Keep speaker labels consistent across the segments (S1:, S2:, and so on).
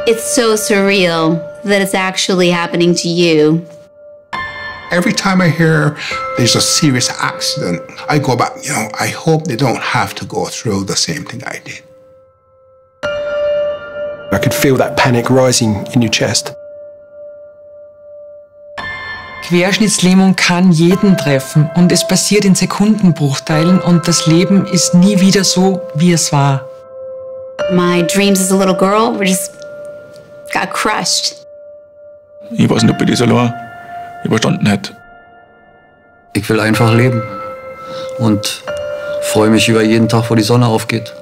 S1: It's so surreal that it's actually happening to you.
S2: Every time I hear there's a serious accident, I go back, I hope they don't have to go through the same thing I did.
S3: I could feel that panic rising in your chest.
S4: Querschnittslähmung kann jeden treffen und es passiert in Sekundenbruchteilen und das Leben ist nie wieder so, wie es war.
S1: My dreams as a little girl were just got crushed.
S5: Ich weiß nicht, ob ich das allein überstanden hätte.
S6: Ich will einfach leben und freue mich über jeden Tag, wo die Sonne aufgeht.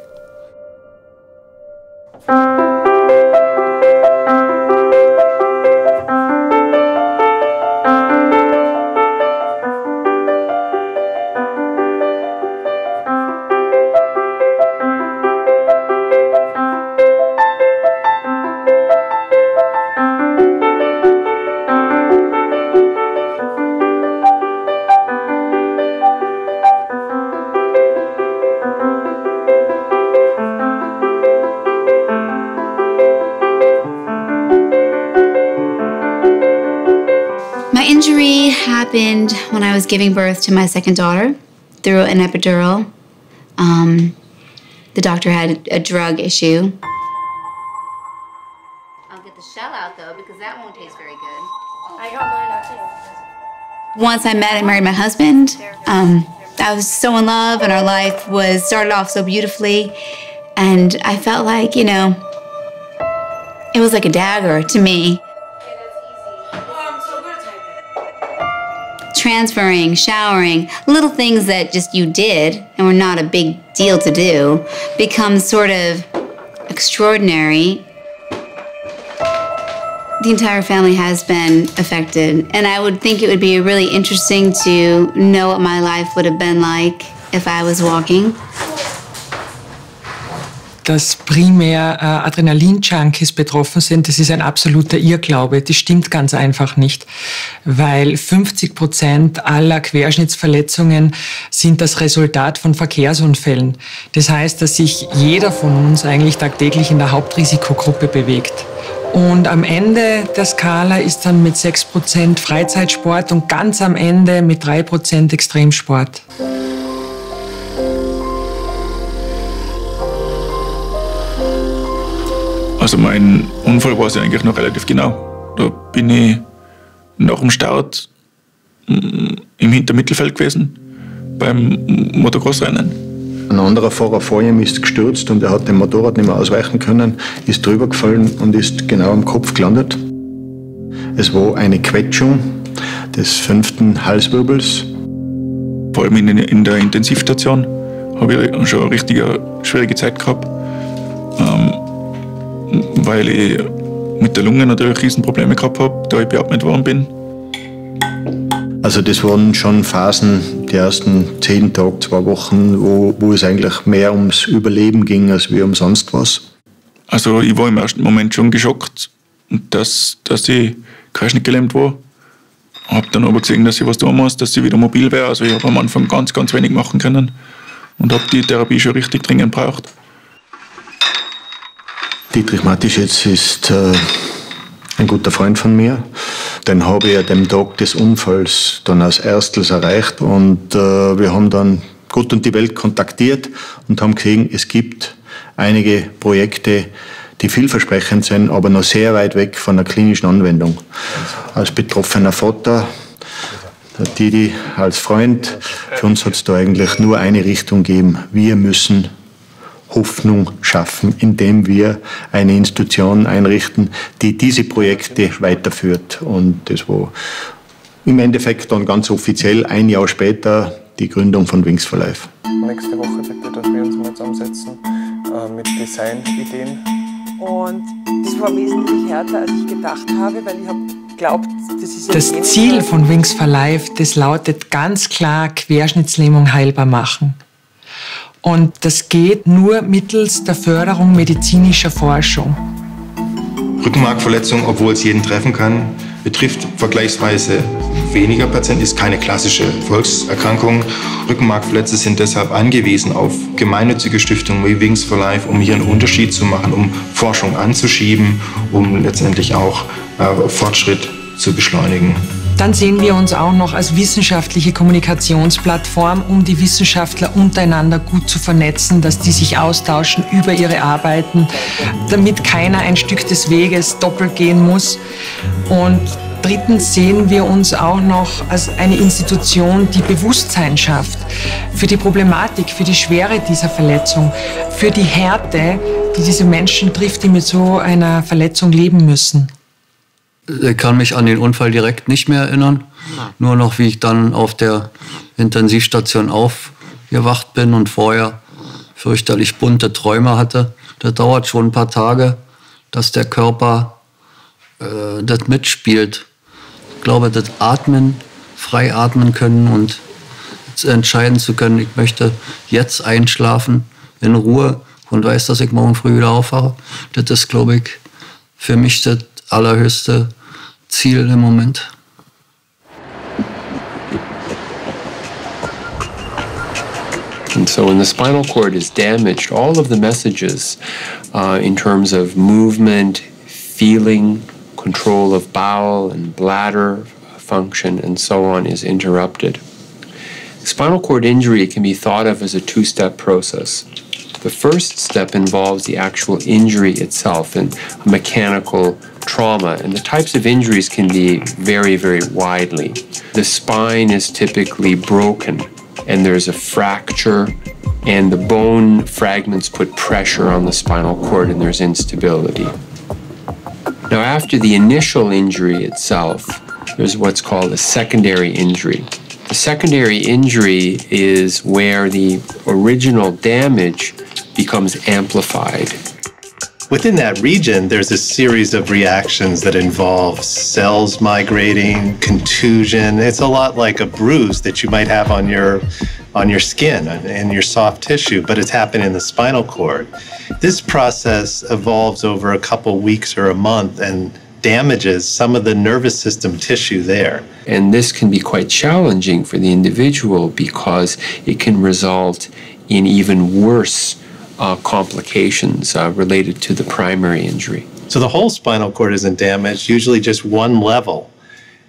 S1: My injury happened when I was giving birth to my second daughter through an epidural. The doctor had a drug issue. I'll get the shell out though because that won't taste very good. I got mine out too. Once I met and married my husband, I was so in love and our life started off so beautifully. And I felt like, it was like a dagger to me. Transferring, showering, little things that just you did and were not a big deal to do becomes sort of extraordinary. The entire family has been affected, and I would think it would be really interesting to know what my life would have been like if I was walking.
S4: Dass primär Adrenalin-Junkies betroffen sind, das ist ein absoluter Irrglaube. Das stimmt ganz einfach nicht, weil 50% aller Querschnittsverletzungen sind das Resultat von Verkehrsunfällen. Das heißt, dass sich jeder von uns eigentlich tagtäglich in der Hauptrisikogruppe bewegt. Und am Ende der Skala ist dann mit 6% Freizeitsport und ganz am Ende mit 3% Extremsport.
S5: Also mein Unfall war ja eigentlich noch relativ genau. Da bin ich nach dem Start im Hintermittelfeld gewesen, beim Motocross-Rennen.
S7: Ein anderer Fahrer vor ihm ist gestürzt und er hat dem Motorrad nicht mehr ausweichen können, ist drüber gefallen und ist genau am Kopf gelandet. Es war eine Quetschung des 5. Halswirbels.
S5: Vor allem in der Intensivstation habe ich schon eine richtig schwierige Zeit gehabt. Weil ich mit der Lunge natürlich Riesenprobleme gehabt habe, da ich beatmet worden bin.
S7: Also das waren schon Phasen, die ersten 10 Tage, 2 Wochen, wo es eigentlich mehr ums Überleben ging, als wie um sonst was.
S5: Also ich war im ersten Moment schon geschockt, dass ich querschnittgelähmt war. Habe dann aber gesehen, dass ich was tun muss, dass ich wieder mobil wäre. Also ich habe am Anfang ganz, ganz wenig machen können und habe die Therapie schon richtig dringend gebraucht.
S7: Dietrich Matischitz ist ein guter Freund von mir. Den habe ich an dem Tag des Unfalls dann als erstes erreicht und wir haben dann Gott und die Welt kontaktiert und haben gesehen, es gibt einige Projekte, die vielversprechend sind, aber noch sehr weit weg von der klinischen Anwendung. Als betroffener Vater, der Didi als Freund, für uns hat es da eigentlich nur eine Richtung gegeben. Wir müssen Hoffnung schaffen, indem wir eine Institution einrichten, die diese Projekte weiterführt. Und das war im Endeffekt dann ganz offiziell 1 Jahr später die Gründung von Wings for Life.
S8: Nächste Woche bitte, dass wir uns mal zusammensetzen mit Designideen.
S9: Und das war wesentlich härter, als ich gedacht habe, weil ich habe geglaubt, das ist
S4: das Ziel von Wings for Life, das lautet ganz klar, Querschnittslähmung heilbar machen. Und das geht nur mittels der Förderung medizinischer Forschung.
S10: Rückenmarkverletzung, obwohl es jeden treffen kann, betrifft vergleichsweise weniger Patienten, ist keine klassische Volkserkrankung. Rückenmarkverletzte sind deshalb angewiesen auf gemeinnützige Stiftungen wie Wings for Life, um hier einen Unterschied zu machen, um Forschung anzuschieben, um letztendlich auch Fortschritt zu beschleunigen.
S4: Dann sehen wir uns auch noch als wissenschaftliche Kommunikationsplattform, um die Wissenschaftler untereinander gut zu vernetzen, dass die sich austauschen über ihre Arbeiten, damit keiner ein Stück des Weges doppelt gehen muss. Und drittens sehen wir uns auch noch als eine Institution, die Bewusstsein schafft für die Problematik, für die Schwere dieser Verletzung, für die Härte, die diese Menschen trifft, die mit so einer Verletzung leben müssen.
S6: Ich kann mich an den Unfall direkt nicht mehr erinnern. Nur noch, wie ich dann auf der Intensivstation aufgewacht bin und vorher fürchterlich bunte Träume hatte. Das dauert schon ein paar Tage, dass der Körper das mitspielt. Ich glaube, das Atmen, frei atmen können und entscheiden zu können, ich möchte jetzt einschlafen, in Ruhe und weiß, dass ich morgen früh wieder aufwache. Das ist, glaube ich, für mich das allerhöchste Ziel im Moment.
S11: And so when the spinal cord is damaged, all of the messages in terms of movement, feeling, control of bowel and bladder function and so on is interrupted. Spinal cord injury can be thought of as a two-step process. The first step involves the actual injury itself and mechanical trauma, and the types of injuries can be very, very widely. The spine is typically broken, and there's a fracture, and the bone fragments put pressure on the spinal cord, and there's instability. Now, after the initial injury itself, there's what's called a secondary injury. The secondary injury is where the original damage becomes amplified.
S12: Within that region, there's a series of reactions that involve cells migrating, contusion. It's a lot like a bruise that you might have on your skin and your soft tissue, but it's happening in the spinal cord. This process evolves over a couple weeks or a month and damages some of the nervous system tissue there.
S11: And this can be quite challenging for the individual because it can result in even worse complications related to the primary injury.
S12: So the whole spinal cord isn't damaged, usually just one level.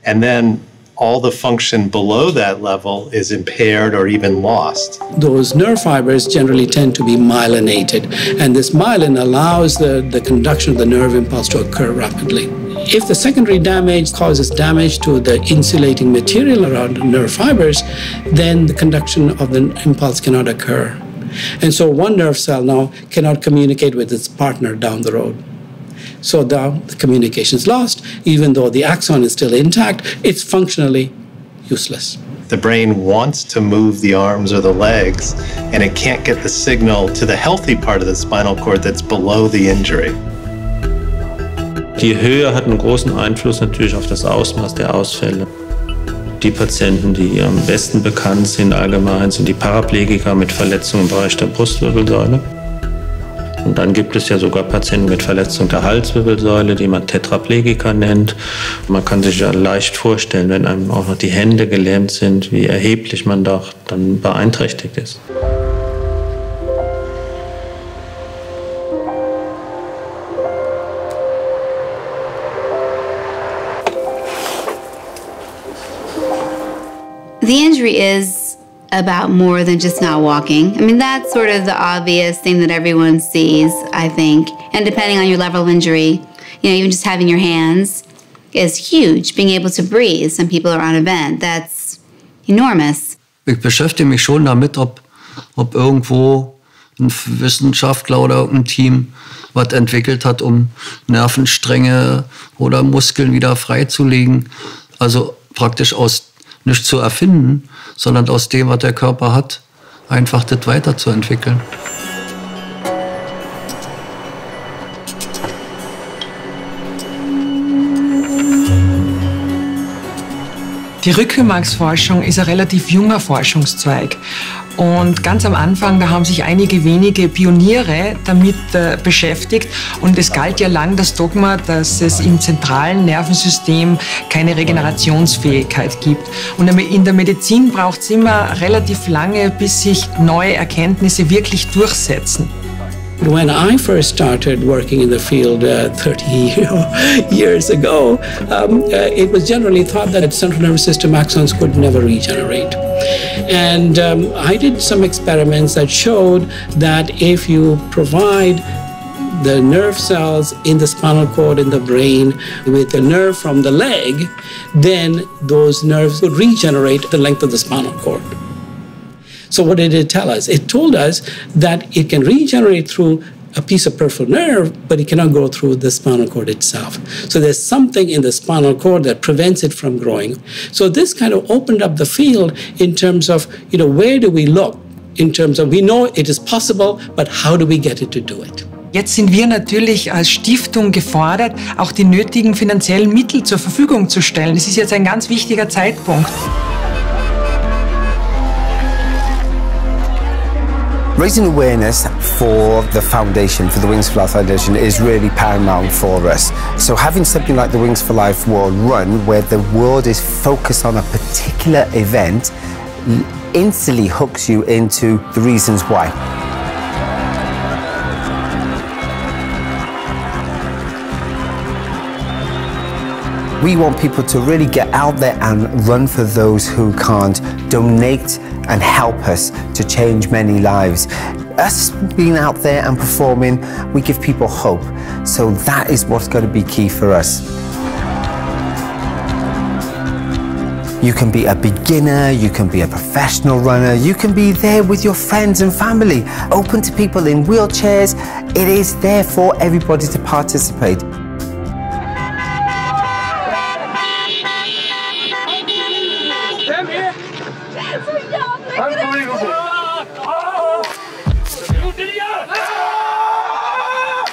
S12: And then all the function below that level is impaired or even lost.
S13: Those nerve fibers generally tend to be myelinated, and this myelin allows the conduction of the nerve impulse to occur rapidly. If the secondary damage causes damage to the insulating material around the nerve fibers, then the conduction of the impulse cannot occur. And so one nerve cell now cannot communicate with its partner down the road. So now the communication is lost. Even though the axon is still intact, it's functionally useless.
S12: The brain wants to move the arms or the legs, and it can't get the signal to the healthy part of the spinal cord that's below the injury.
S14: Die Höhe hat einen großen Einfluss natürlich auf das Ausmaß der Ausfälle. Die Patienten, die am besten bekannt sind allgemein, sind die Paraplegiker mit Verletzungen im Bereich der Brustwirbelsäule. Und dann gibt es ja sogar Patienten mit Verletzung der Halswirbelsäule, die man Tetraplegiker nennt. Man kann sich ja leicht vorstellen, wenn einem auch noch die Hände gelähmt sind, wie erheblich man doch dann beeinträchtigt ist.
S1: The injury is about more than just not walking. I mean, that's sort of the obvious thing that everyone sees, I think. And depending on your level of injury, you know, even just having your hands is huge. Being able to breathe, some people are on a vent, that's enormous.
S6: Ich beschäftige mich schon damit, ob irgendwo ein Wissenschaftler oder irgendein Team was entwickelt hat, um Nervenstränge oder Muskeln wieder freizulegen. Also praktisch aus nicht zu erfinden, sondern aus dem, was der Körper hat, einfach das weiterzuentwickeln.
S4: Die Rückenmarksforschung ist ein relativ junger Forschungszweig. Und ganz am Anfang, da haben sich einige wenige Pioniere damit beschäftigt. Und es galt ja lang das Dogma, dass es im zentralen Nervensystem keine Regenerationsfähigkeit gibt. Und in der Medizin braucht es immer relativ lange, bis sich neue Erkenntnisse wirklich durchsetzen.
S13: When I first started working in the field 30 years ago, it was generally thought that central nervous system axons could never regenerate. And I did some experiments that showed that if you provide the nerve cells in the spinal cord in the brain with the nerve from the leg, then those nerves would regenerate the length of the spinal cord. So what did it tell us? It told us that it can regenerate through a piece of peripheral nerve, but it cannot go through the spinal cord itself. So there's something in the spinal cord that prevents it from growing. So this kind of opened up the field in terms of, where do we look? In terms of, we know it is possible, but how do we get it to do it?
S4: Jetzt sind wir natürlich als Stiftung gefordert, auch die nötigen finanziellen Mittel zur Verfügung zu stellen. Das ist jetzt ein ganz wichtiger Zeitpunkt.
S15: Raising awareness for the foundation, for the Wings for Life Foundation, is really paramount for us. So having something like the Wings for Life World Run, where the world is focused on a particular event, instantly hooks you into the reasons why. We want people to really get out there and run for those who can't, donate and help us to change many lives. Us being out there and performing, we give people hope. So that is what's going to be key for us. You can be a beginner, you can be a professional runner, you can be there with your friends and family, open to people in wheelchairs. It is there for everybody to participate.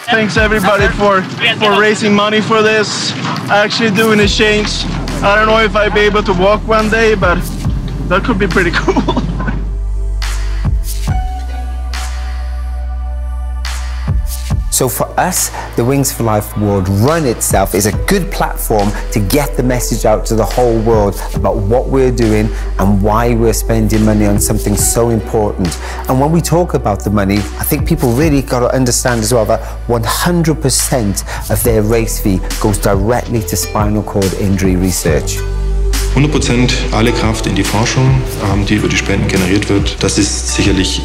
S16: Thanks everybody for raising money for this, actually doing a change. I don't know if I'll be able to walk one day, but that could be pretty cool.
S15: So for us, the Wings for Life World Run itself is a good platform to get the message out to the whole world about what we're doing and why we're spending money on something so important. And when we talk about the money, I think people really got to understand as well that 100% of their race fee goes directly to spinal cord injury research.
S10: 100% alle Kraft in die Forschung, die über die Spenden generiert wird. Das ist sicherlich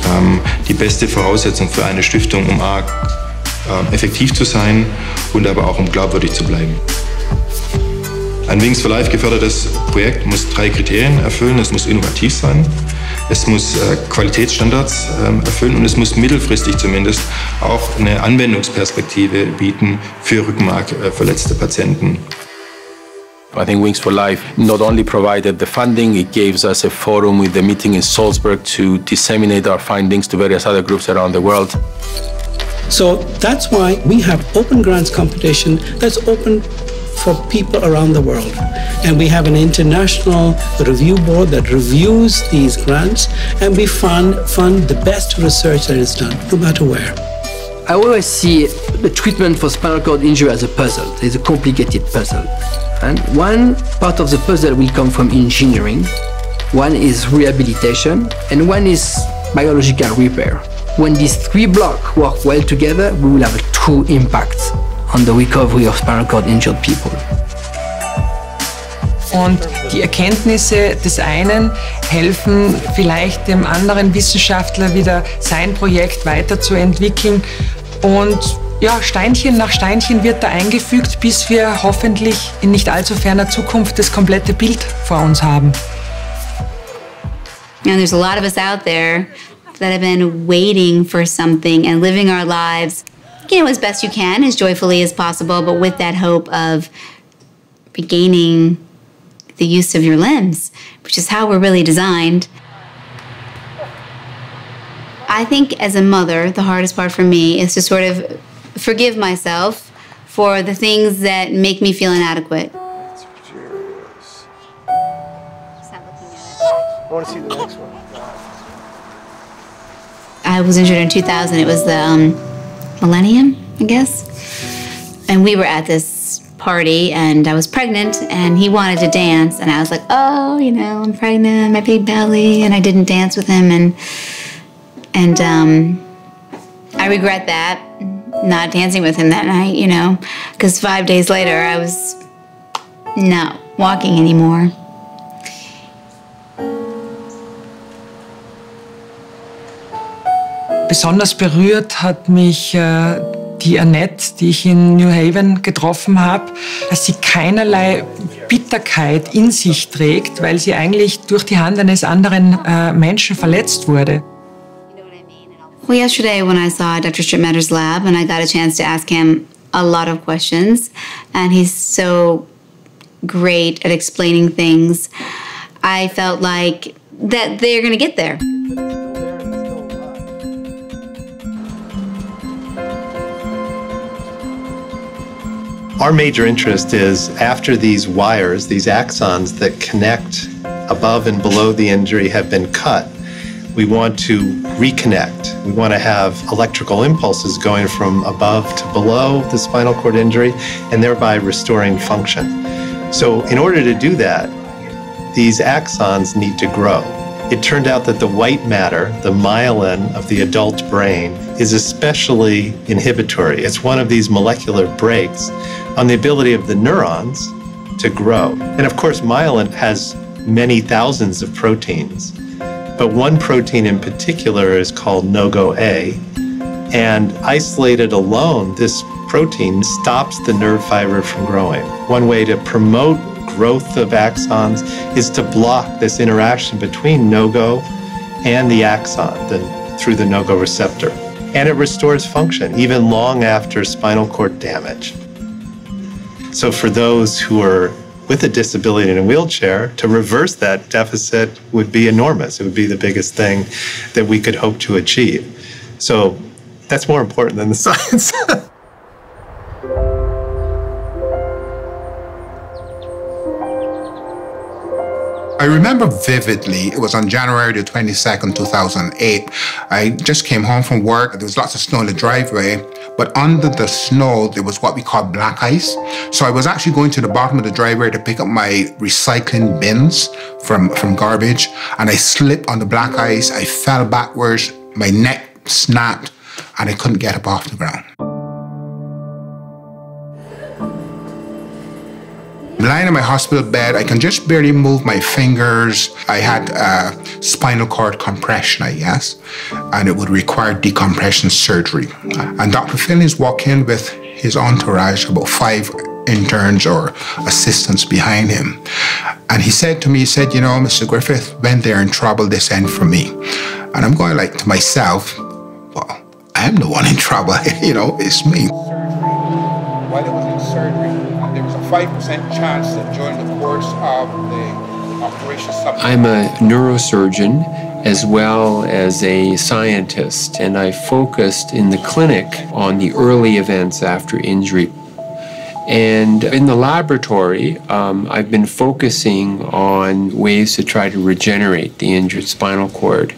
S10: die beste Voraussetzung für eine Stiftung, um effektiv zu sein und aber auch um glaubwürdig zu bleiben. Ein Wings for Life gefördertes Projekt muss 3 Kriterien erfüllen. Es muss innovativ sein, es muss Qualitätsstandards erfüllen und es muss mittelfristig zumindest auch eine Anwendungsperspektive bieten für rückenmarkverletzte Patienten.
S17: I think Wings for Life not only provided the funding, it gave us a forum with the meeting in Salzburg to disseminate our findings to various other groups around the world.
S13: So that's why we have open grants competition that's open for people around the world. And we have an international review board that reviews these grants, and we fund the best research that is done, no matter where.
S18: I always see the treatment for spinal cord injury as a puzzle. It's a complicated puzzle. And one part of the puzzle will come from engineering, one is rehabilitation, and one is biological repair. When these 3 blocks work well together, we will have a true impact on the recovery of spinal cord injured people.
S4: Und die Erkenntnisse des einen helfen vielleicht dem anderen Wissenschaftler wieder sein Projekt weiterzuentwickeln. Und ja, Steinchen nach Steinchen wird da eingefügt, bis wir hoffentlich in nicht allzu ferner Zukunft das komplette Bild vor uns haben.
S1: And there's a lot of us out there that have been waiting for something and living our lives, as best you can, as joyfully as possible, but with that hope of regaining the use of your limbs, which is how we're really designed. I think as a mother, the hardest part for me is to sort of forgive myself for the things that make me feel inadequate.
S16: I want to see the next one.
S1: I was injured in 2000. It was the millennium, I guess. And we were at this party, and I was pregnant, and he wanted to dance, and I was like, oh, you know, I'm pregnant, my big belly, and I didn't dance with him, and I regret that, not dancing with him that night, you know, because 5 days later I was not walking anymore.
S4: Besonders berührt hat mich die Annette, die ich in New Haven getroffen habe, dass sie keinerlei Bitterkeit in sich trägt, weil sie eigentlich durch die Hand eines anderen Menschen verletzt wurde.
S1: Well, yesterday when I saw Dr. Strittmatter's lab and I got a chance to ask him a lot of questions, and he's so great at explaining things, I felt like that they're going to get there.
S12: Our major interest is after these wires, these axons that connect above and below the injury have been cut, we want to reconnect. We want to have electrical impulses going from above to below the spinal cord injury and thereby restoring function. So in order to do that, these axons need to grow. It turned out that the white matter, the myelin of the adult brain, is especially inhibitory. It's one of these molecular brakes on the ability of the neurons to grow. And of course, myelin has many thousands of proteins, but one protein in particular is called NOGO-A, and isolated alone, this protein stops the nerve fiber from growing. One way to promote growth of axons is to block this interaction between NOGO and the axon through the NOGO receptor. And it restores function even long after spinal cord damage. So for those who are with a disability in a wheelchair, to reverse that deficit would be enormous. It would be the biggest thing that we could hope to achieve. So that's more important than the science.
S2: I remember vividly, it was on January the 22nd, 2008. I just came home from work. There was lots of snow in the driveway, but under the snow, there was what we call black ice. So I was actually going to the bottom of the driveway to pick up my recycling bins from garbage, and I slipped on the black ice. I fell backwards, my neck snapped, and I couldn't get up off the ground. Lying in my hospital bed, I can just barely move my fingers. I had spinal cord compression, I guess, and it would require decompression surgery. And Dr. Finley's walked in with his entourage, about 5 interns or assistants behind him. And he said to me, he said, you know, Mr. Griffith, when they're in trouble, they send for me. And I'm going like to myself, well, I'm the one in trouble, you know, it's me.
S19: While I was in surgery, there was a 5% chance that during the course of the operation...
S11: I'm a neurosurgeon as well as a scientist, and I focused in the clinic on the early events after injury. And in the laboratory, I've been focusing on ways to try to regenerate the injured spinal cord.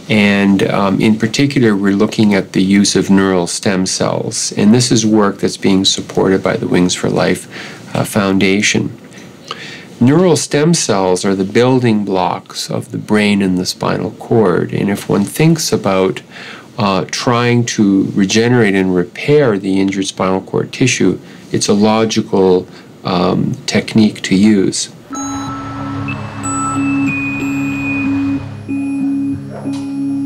S11: And in particular, we're looking at the use of neural stem cells. And this is work that's being supported by the Wings for Life Foundation. Neural stem cells are the building blocks of the brain and the spinal cord. And if one thinks about trying to regenerate and repair the injured spinal cord tissue, it's a logical technique to use.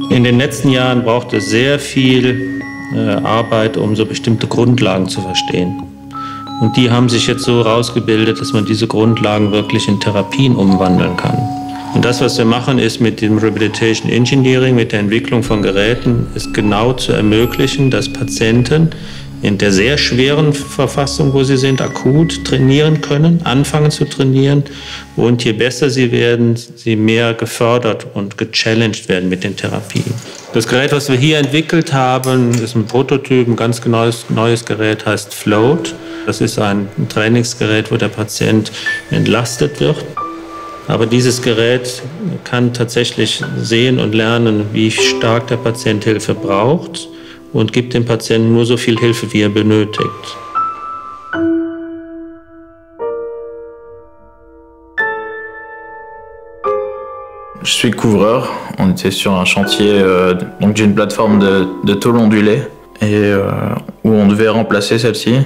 S14: In den letzten Jahren braucht es sehr viel Arbeit, um so bestimmte Grundlagen zu verstehen. Und die haben sich jetzt so rausgebildet, dass man diese Grundlagen wirklich in Therapien umwandeln kann. Und das, was wir machen, ist mit dem Rehabilitation Engineering, mit der Entwicklung von Geräten, ist genau zu ermöglichen, dass Patienten in der sehr schweren Verfassung, wo sie sind, akut trainieren können, anfangen zu trainieren. Und je besser sie werden, sie mehr gefördert und gechallenged werden mit den Therapien. Das Gerät, was wir hier entwickelt haben, ist ein Prototyp, ein ganz neues Gerät, heißt Float. Das ist ein Trainingsgerät, wo der Patient entlastet wird. Aber dieses Gerät kann tatsächlich sehen und lernen, wie stark der Patient Hilfe braucht und gibt dem Patienten nur so viel Hilfe, wie er benötigt.
S20: Je suis couvreur, on était sur un chantier donc d'une plateforme de tôle ondulée et où on devait remplacer celle-ci.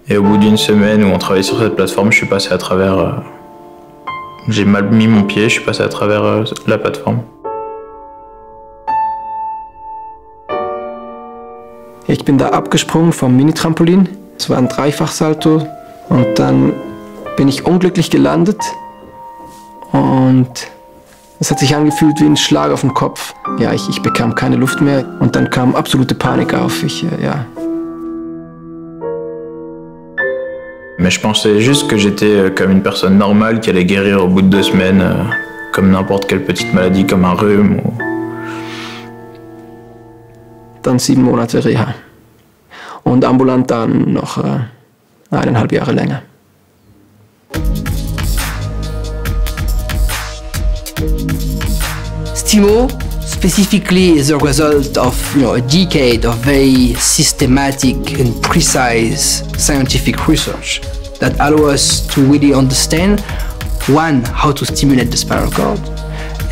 S20: Et au bout d'une semaine où on travaillait sur cette plateforme, je suis passé à travers... j'ai mal mis mon pied, je suis passé à travers la plateforme.
S3: Ich bin da abgesprungen vom Mini-Trampolin. Es war ein Dreifachsalto und dann bin ich unglücklich gelandet und es hat sich angefühlt wie ein Schlag auf den Kopf. Ja, ich bekam keine Luft mehr und dann kam absolute Panik auf.
S20: Mais je pensais juste que j'étais comme une personne normale qui allait guérir au bout de 2 semaines, comme n'importe quelle petite maladie, comme un rhume.
S3: Dann 7 Monate Reha und ambulant dann noch 1,5 Jahre länger.
S18: STIMO specifically is a result of a decade of very systematic and precise scientific research that allow us to really understand, one, how to stimulate the spinal cord,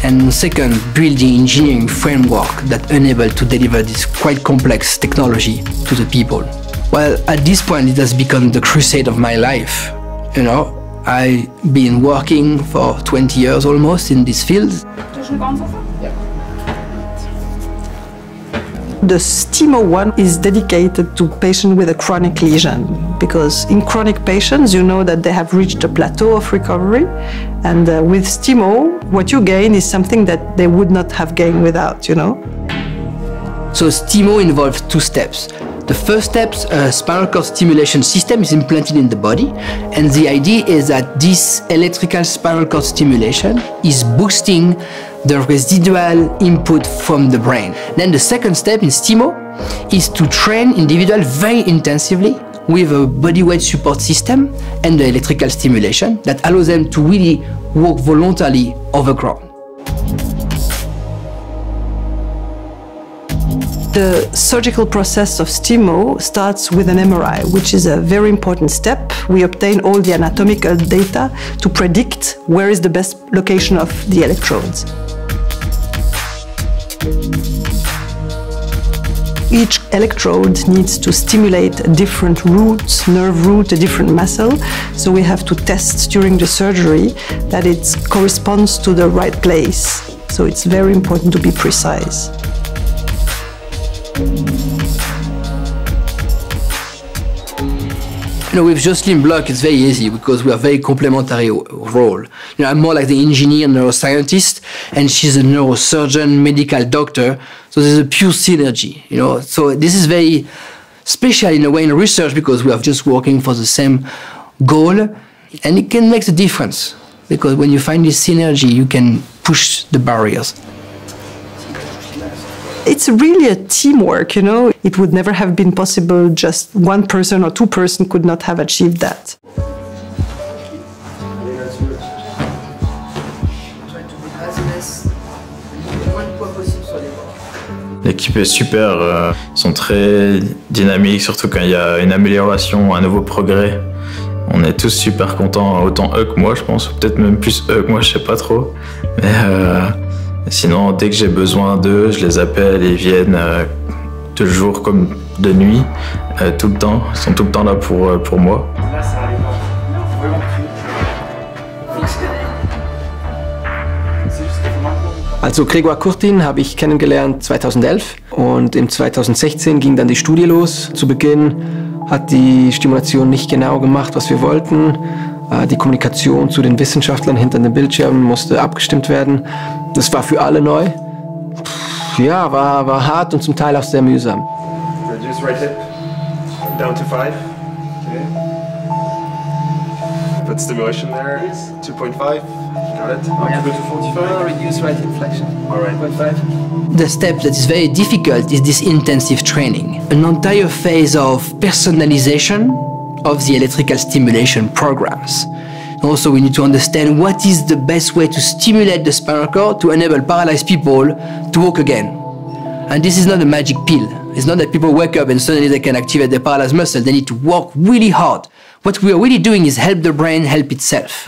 S18: and second, build the engineering framework that enable to deliver this quite complex technology to the people. Well, at this point it has become the crusade of my life. I've been working for 20 years almost in this field.
S9: The STIMO one is dedicated to patients with a chronic lesion, because in chronic patients you know that they have reached a plateau of recovery, and with STIMO what you gain is something that they would not have gained without,
S18: So STIMO involves 2 steps. The first step, a spinal cord stimulation system is implanted in the body, and the idea is that this electrical spinal cord stimulation is boosting the residual input from the brain. Then the second step in STIMO is to train individuals very intensively with a body weight support system and the electrical stimulation that allows them to really walk voluntarily over ground.
S9: The surgical process of STIMO starts with an MRI, which is a very important step. We obtain all the anatomical data to predict where is the best location of the electrodes. Each electrode needs to stimulate a different root, nerve root, a different muscle. So we have to test during the surgery that it corresponds to the right place. So it's very important to be precise.
S18: With Jocelyn Bloch, it's very easy because we are very complementary role. I'm more like the engineer, neuroscientist, and she's a neurosurgeon, medical doctor. So there's a pure synergy, So this is very special in a way in research because we are just working for the same goal, and it can make a difference because when you find this synergy, you can push the barriers.
S9: It's really a teamwork, It would never have been possible, just one person or 2 persons could not have achieved that.
S20: L'équipe est super, ils sont très dynamiques, surtout quand il y a une amélioration, un nouveau progrès. On est tous super contents, autant eux que moi je pense, peut-être même plus eux que moi, je sais pas trop. Mais sinon, dès que j'ai besoin d'eux, je les appelle, ils viennent de jour comme de nuit, tout le temps. Ils sont tout le temps là pour moi.
S3: Also Gregor Kurtin habe ich kennengelernt 2011 und im 2016 ging dann die Studie los. Zu Beginn hat die Stimulation nicht genau gemacht, was wir wollten. Die Kommunikation zu den Wissenschaftlern hinter den Bildschirmen musste abgestimmt werden. Das war für alle neu. Ja, war hart und zum Teil auch sehr mühsam.
S21: Reduce right hip down to 5. Okay. Put stimulation there. 2.5. Got it. Now go to 45.
S18: Reduce right hip flexion.
S21: All right.
S18: 0.5. The step that is very difficult is this intensive training. An entire phase of personalization of the electrical stimulation programs. Also, we need to understand what is the best way to stimulate the spinal cord to enable paralyzed people to walk again. And this is not a magic pill. It's not that people wake up and suddenly they can activate their paralyzed muscle. They need to work really hard. What we are really doing is help the brain help itself.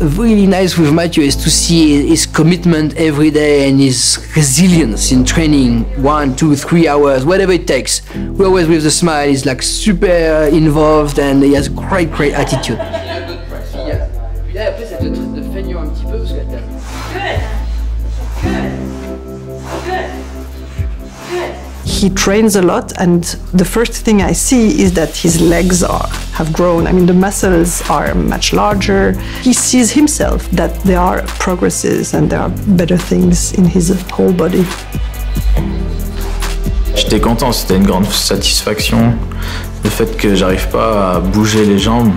S18: Really nice with Mathieu is to see his commitment every day and his resilience in training 1, 2, 3 hours, whatever it takes. We always with a smile, he's like super involved and he has great attitude.
S9: He trains a lot, and the first thing I see is that his legs have grown. I mean, the muscles are much larger. He sees himself that there are progresses and there are better things in his whole body.
S20: J'étais content, c'était une grande satisfaction. Le fait que j'arrive pas à bouger les jambes,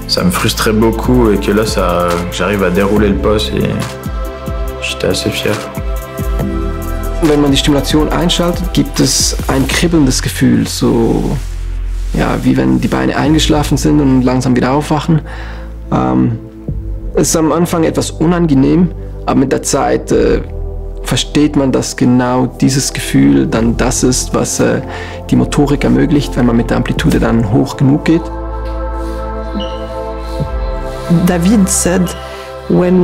S20: ça me frustrait beaucoup et que là, j'arrive à dérouler le poste et j'étais assez fier.
S3: Wenn man die Stimulation einschaltet, gibt es ein kribbelndes Gefühl, so ja, wie wenn die Beine eingeschlafen sind und langsam wieder aufwachen. Es ist am Anfang etwas unangenehm, aber mit der Zeit versteht man, dass genau dieses Gefühl dann das ist, was die Motorik ermöglicht, wenn man mit der Amplitude dann hoch genug geht.
S9: David said, when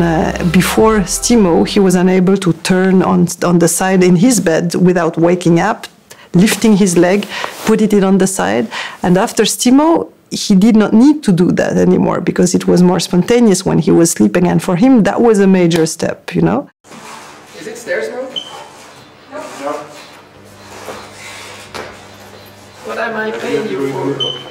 S9: before Stimo, he was unable to turn on the side in his bed without waking up, lifting his leg, put it on the side. And after Stimo, he did not need to do that anymore because it was more spontaneous when he was sleeping. And for him, that was a major step, you know.
S18: Is it stairs now?
S21: No.
S18: What am I paying you for?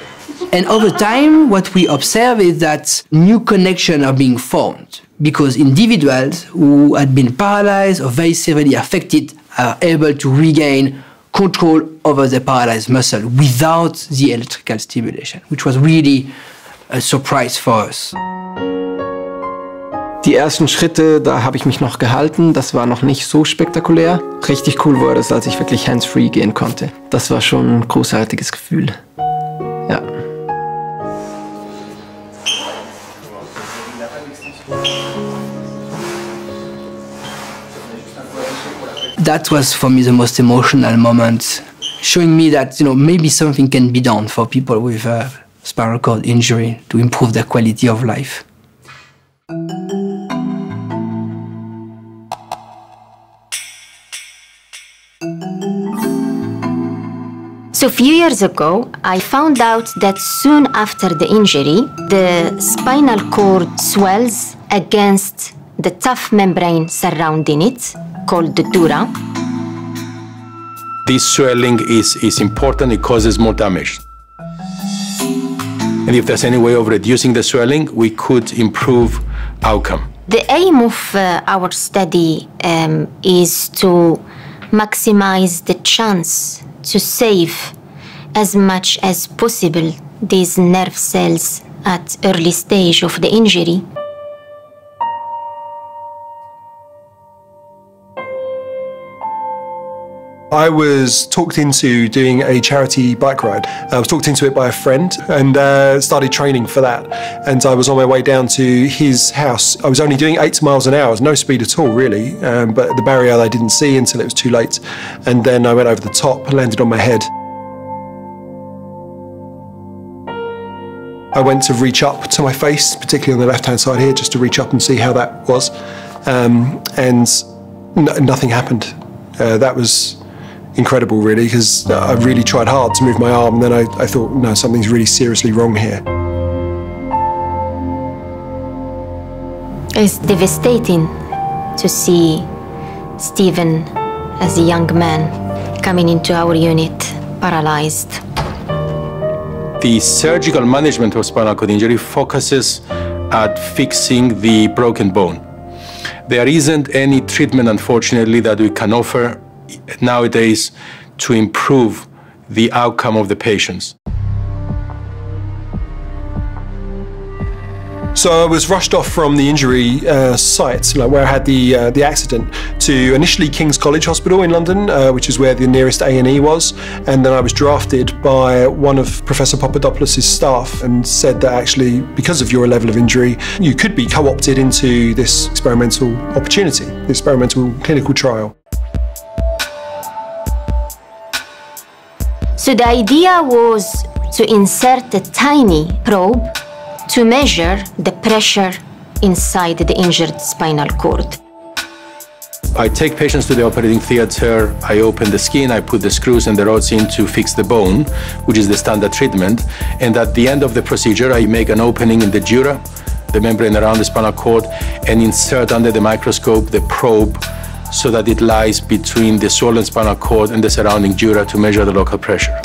S18: And over time, what we observe is that new connections are being formed because individuals who had been paralyzed or very severely affected are able to regain control over the paralyzed muscle without the electrical stimulation, which was really a surprise for us.
S3: Die ersten Schritte, da habe ich mich noch gehalten, das war noch nicht so spektakulär. Richtig cool wurde es, als ich wirklich hands-free gehen konnte. Das war schon ein großartiges Gefühl. Ja.
S18: That was for me the most emotional moment, showing me that maybe something can be done for people with a spinal cord injury to improve their quality of life.
S5: So a few years ago, I found out that soon after the injury, the spinal cord swells against the tough membrane surrounding it, called the dura.
S17: This swelling is important, it causes more damage. And if there's any way of reducing the swelling, we could improve outcome.
S5: The aim of our study is to maximize the chance to save as much as possible these nerve cells at early stage of the injury.
S22: I was talked into doing a charity bike ride. I was talked into it by a friend and started training for that. And I was on my way down to his house. I was only doing 8 miles an hour, no speed at all really, but the barrier I didn't see until it was too late. And then I went over the top and landed on my head. I went to reach up to my face, particularly on the left-hand side here, just to reach up and see how that was. And nothing happened. That was incredible, really, because I really tried hard to move my arm, and then I thought, no, something's really seriously wrong here.
S5: It's devastating to see Stephen as a young man coming into our unit, paralyzed.
S17: The surgical management of spinal cord injury focuses at fixing the broken bone. There isn't any treatment, unfortunately, that we can offer nowadays to improve the outcome of the patients.
S22: So I was rushed off from the injury site, like where I had the accident, to initially King's College Hospital in London, which is where the nearest A&E was, and then I was drafted by one of Professor Papadopoulos' staff and said that actually, because of your level of injury, you could be co-opted into this experimental opportunity, the experimental clinical trial.
S5: So the idea was to insert a tiny probe to measure the pressure inside the injured spinal cord.
S17: I take patients to the operating theater, I open the skin, I put the screws and the rods in to fix the bone, which is the standard treatment. And at the end of the procedure, I make an opening in the dura, the membrane around the spinal cord, and insert under the microscope the probe so that it lies between the swollen spinal cord and the surrounding dura to measure the local pressure.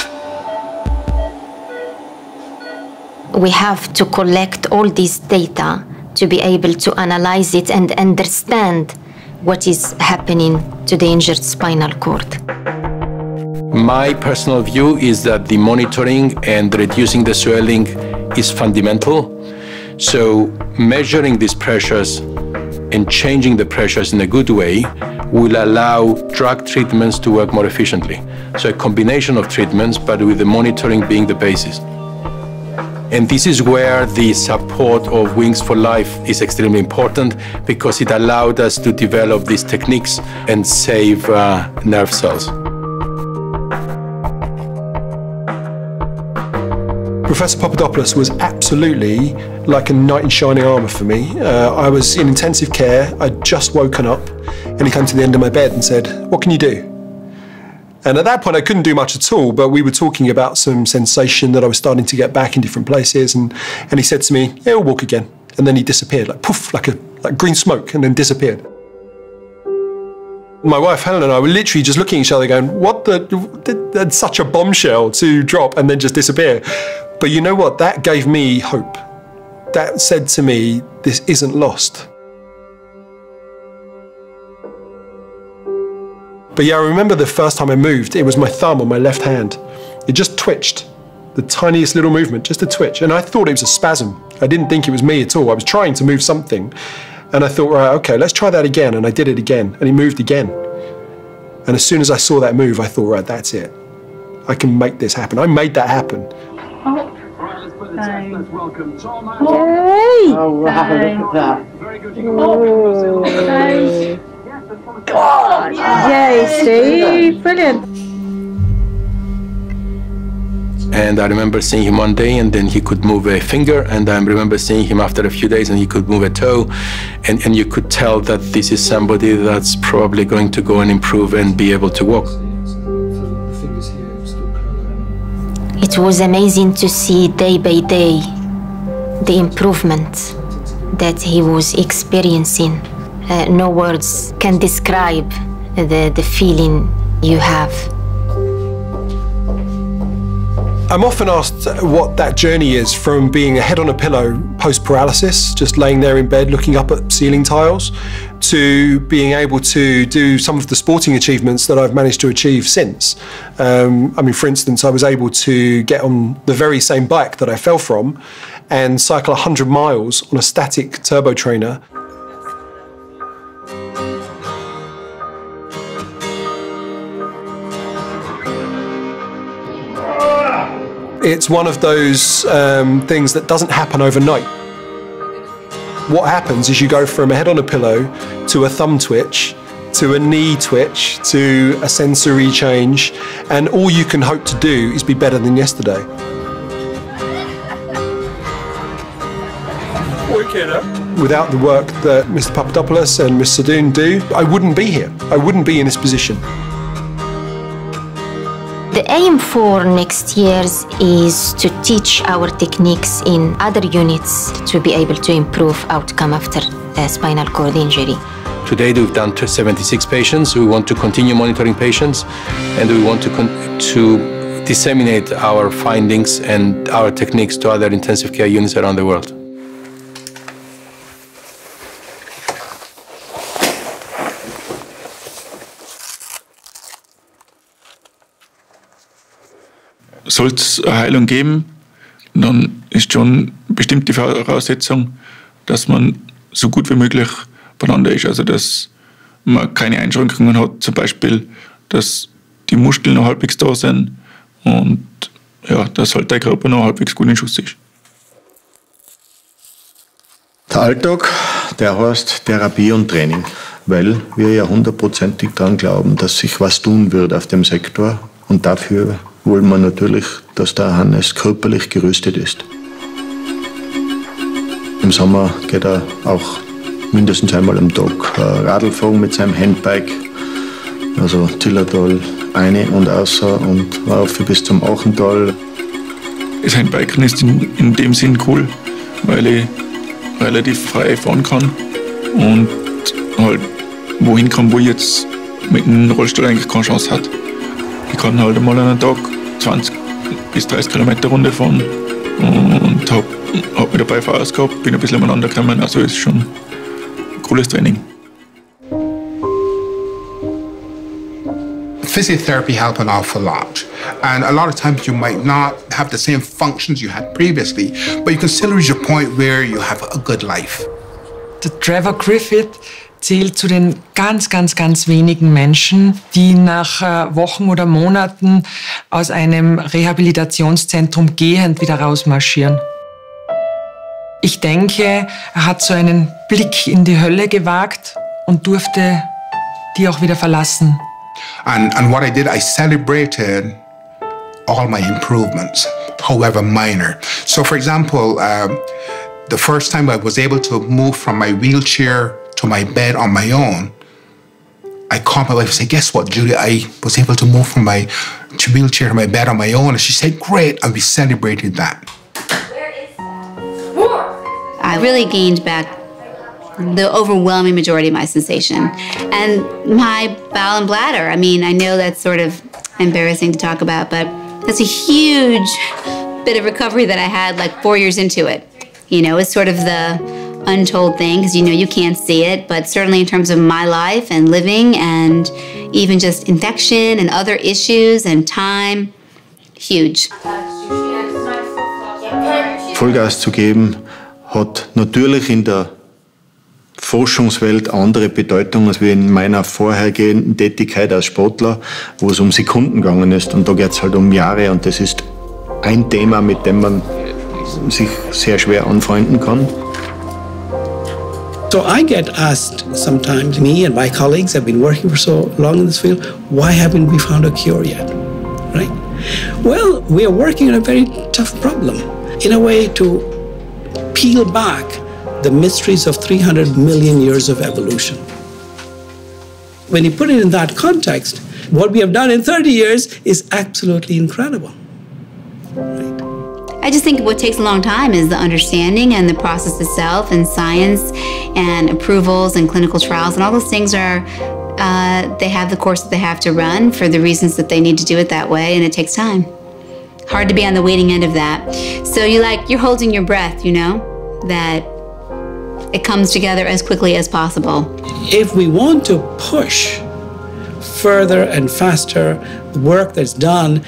S5: We have to collect all this data to be able to analyze it and understand what is happening to the injured spinal cord.
S17: My personal view is that the monitoring and reducing the swelling is fundamental. So measuring these pressures and changing the pressures in a good way will allow drug treatments to work more efficiently. So a combination of treatments, but with the monitoring being the basis. And this is where the support of Wings for Life is extremely important, because it allowed us to develop these techniques and save nerve cells.
S22: Professor Papadopoulos was absolutely like a knight in shining armour for me. I was in intensive care, I'd just woken up, and he came to the end of my bed and said, "What can you do?" And at that point I couldn't do much at all, but we were talking about some sensation that I was starting to get back in different places, and he said to me, "Yeah, we'll walk again." And then he disappeared, like poof, like green smoke, and then disappeared. My wife Helen and I were literally just looking at each other going, what that's such a bombshell to drop and then just disappear. But you know what, that gave me hope. That said to me, this isn't lost. But yeah, I remember the first time I moved, it was my thumb on my left hand. It just twitched, the tiniest little movement, just a twitch. And I thought it was a spasm. I didn't think it was me at all. I was trying to move something. And I thought, right, okay, let's try that again. And I did it again, and it moved again. And as soon as I saw that move, I thought, right, that's it. I can make this happen. I made that happen.
S7: Yay!
S8: Oh, wow, look at that.
S7: Oh, God! Yay, Steve! Brilliant.
S17: And I remember seeing him one day, and then he could move a finger, and I remember seeing him after a few days, and he could move a toe, and you could tell that this is somebody that's probably going to go and improve and be able to walk.
S5: It was amazing to see day by day the improvement that he was experiencing. No words can describe the feeling you have.
S22: I'm often asked what that journey is, from being a head on a pillow post-paralysis, just laying there in bed looking up at ceiling tiles, to being able to do some of the sporting achievements that I've managed to achieve since. I mean, for instance, I was able to get on the very same bike that I fell from and cycle 100 miles on a static turbo trainer. It's one of those things that doesn't happen overnight. What happens is you go from a head on a pillow to a thumb twitch, to a knee twitch, to a sensory change, and all you can hope to do is be better than yesterday. Without the work that Mr. Papadopoulos and Ms. Sadoun do, I wouldn't be here. I wouldn't be in this position.
S5: The aim for next year is to teach our techniques in other units to be able to improve outcome after a spinal cord injury.
S17: Today we've done 76 patients. We want to continue monitoring patients, and we want to disseminate our findings and our techniques to other intensive care units around the world.
S23: Soll es eine Heilung geben, dann ist schon bestimmt die Voraussetzung,
S6: dass man so gut wie möglich beieinander ist, also dass man keine Einschränkungen hat, zum Beispiel, dass die Muskeln noch halbwegs da sind und ja, dass halt der Körper noch halbwegs gut in Schuss ist.
S10: Der Alltag, der heißt Therapie und Training, weil wir ja 100%ig daran glauben, dass sich was tun wird auf dem Sektor und dafür wollen wir natürlich, dass der Hannes körperlich gerüstet ist. Im Sommer geht er auch mindestens einmal am Tag Radl fahren mit seinem Handbike, also Zillertal eine und außer und rauf bis zum Achental.
S6: Das Handbiken ist in dem Sinn cool, weil ich relativ frei fahren kann und halt wohin kann, wo ich jetzt mit dem Rollstuhl eigentlich keine Chance hat. Ich kann halt einmal an einem Tag 20 bis 30 Kilometer Runde fahren und hab mit dabei Fahrer gehabt, bin ein bisschen umeinander gekommen, also ist schon ein cooles Training.
S2: Physiotherapy helps an awful lot. And a lot of times you might not have the same functions you had previously, but you can still reach a point where you have a good life.
S4: Der Trevor Griffith zählt zu den ganz wenigen Menschen, die nach Wochen oder Monaten aus einem Rehabilitationszentrum gehend wieder rausmarschieren. Ich denke, er hat so einen Blick in die Hölle gewagt und durfte die auch wieder verlassen.
S2: And what I did, I celebrated all my improvements, however minor. So for example, the first time I was able to move from my wheelchair to my bed on my own, I called my wife and said, guess what, Judy, I was able to move from my wheelchair to my bed on my own. And she said, great, and we celebrated that.
S1: I really gained back the overwhelming majority of my sensation. And my bowel and bladder, I mean, I know that's sort of embarrassing to talk about, but that's a huge bit of recovery that I had like 4 years into it. You know, it's sort of the untold thing, because you know you can't see it, but certainly in terms of my life and living and even just infection and other issues and time, huge.
S10: Vollgas zu geben hat natürlich in der Forschungswelt andere Bedeutung als wie in meiner vorhergehenden Tätigkeit als Sportler, wo es um Sekunden gegangen ist. Und da geht es halt um Jahre und das ist ein Thema, mit dem man sich sehr schwer anfreunden kann.
S13: So I get asked sometimes, me and my colleagues have been working for so long in this field, why haven't we found a cure yet, right? Well, we are working on a very tough problem, in a way to peel back the mysteries of 300 million years of evolution. When you put it in that context, what we have done in 30 years is absolutely incredible.
S1: I just think what takes a long time is the understanding and the process itself and science and approvals and clinical trials and all those things are, they have the course that they have to run for the reasons that they need to do it that way, and it takes time. Hard to be on the waiting end of that. So you're holding your breath, you know, that it comes together as quickly as possible.
S13: If we want to push further and faster the work that's done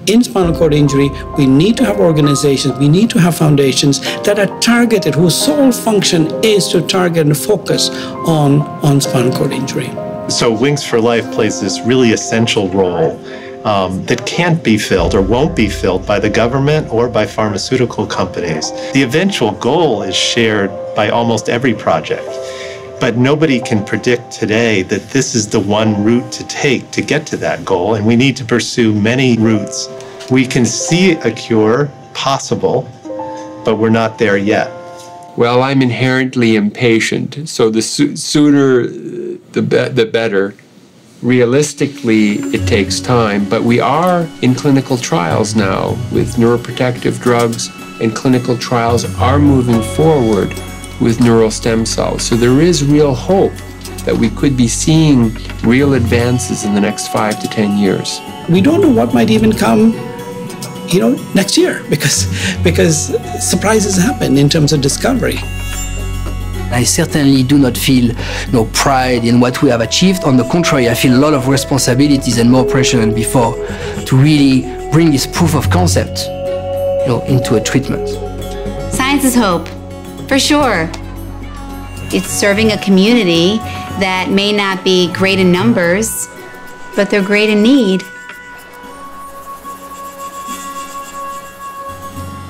S13: in spinal cord injury, we need to have organizations, we need to have foundations that are targeted, whose sole function is to target and focus on spinal cord injury.
S12: So Wings for Life plays this really essential role that can't be filled or won't be filled by the government or by pharmaceutical companies. The eventual goal is shared by almost every project, but nobody can predict today that this is the one route to take to get to that goal, and we need to pursue many routes. We can see a cure possible, but we're not there yet.
S11: Well, I'm inherently impatient, so the sooner the better. Realistically, it takes time, but we are in clinical trials now with neuroprotective drugs, and clinical trials are moving forward with neural stem cells. So there is real hope that we could be seeing real advances in the next 5 to 10 years.
S13: We don't know what might even come, next year, because surprises happen in terms of discovery.
S18: I certainly do not feel pride in what we have achieved. On the contrary, I feel a lot of responsibilities and more pressure than before to really bring this proof of concept into a treatment.
S1: Science is hope, for sure. It's serving a community that may not be great in numbers, but they're great in need.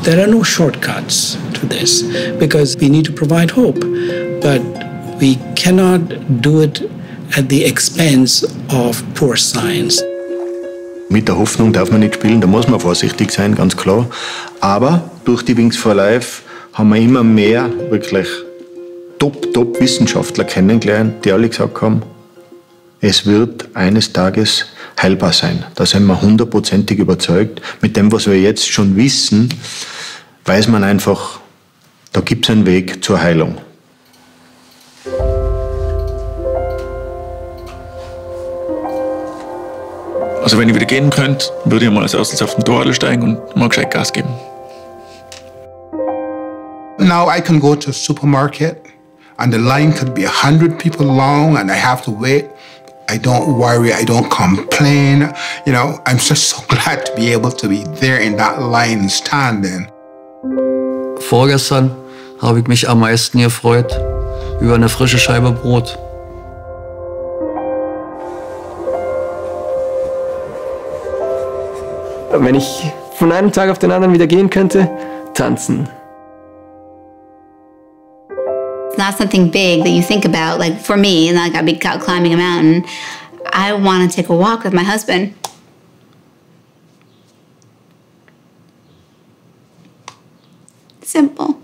S13: There are no shortcuts to this because we need to provide hope, but we cannot do it at the expense of poor science.
S10: Mit der Hoffnung darf man nicht spielen, da muss man vorsichtig sein, ganz klar. Aber durch die Wings for Life haben wir immer mehr wirklich Top-Wissenschaftler kennengelernt, die alle gesagt haben, es wird eines Tages heilbar sein. Da sind wir 100%ig überzeugt. Mit dem, was wir jetzt schon wissen, weiß man einfach, da gibt es einen Weg zur Heilung.
S6: Also wenn ich wieder gehen könnte, würde ich mal als erstes auf den Torradl steigen und mal gescheit Gas geben.
S2: Now I can go to a supermarket and the line could be 100 people long and I have to wait. I don't worry, I don't complain. You know, I'm just so glad to be able to be there in that line standing.
S8: Vorgestern habe ich mich am meisten gefreut über eine frische Scheibe Brot.
S3: Wenn ich von einem Tag auf den anderen wieder gehen könnte, tanzen.
S1: It's not something big that you think about. Like for me, like I'd be climbing a mountain. I want to take a walk with my husband. Simple.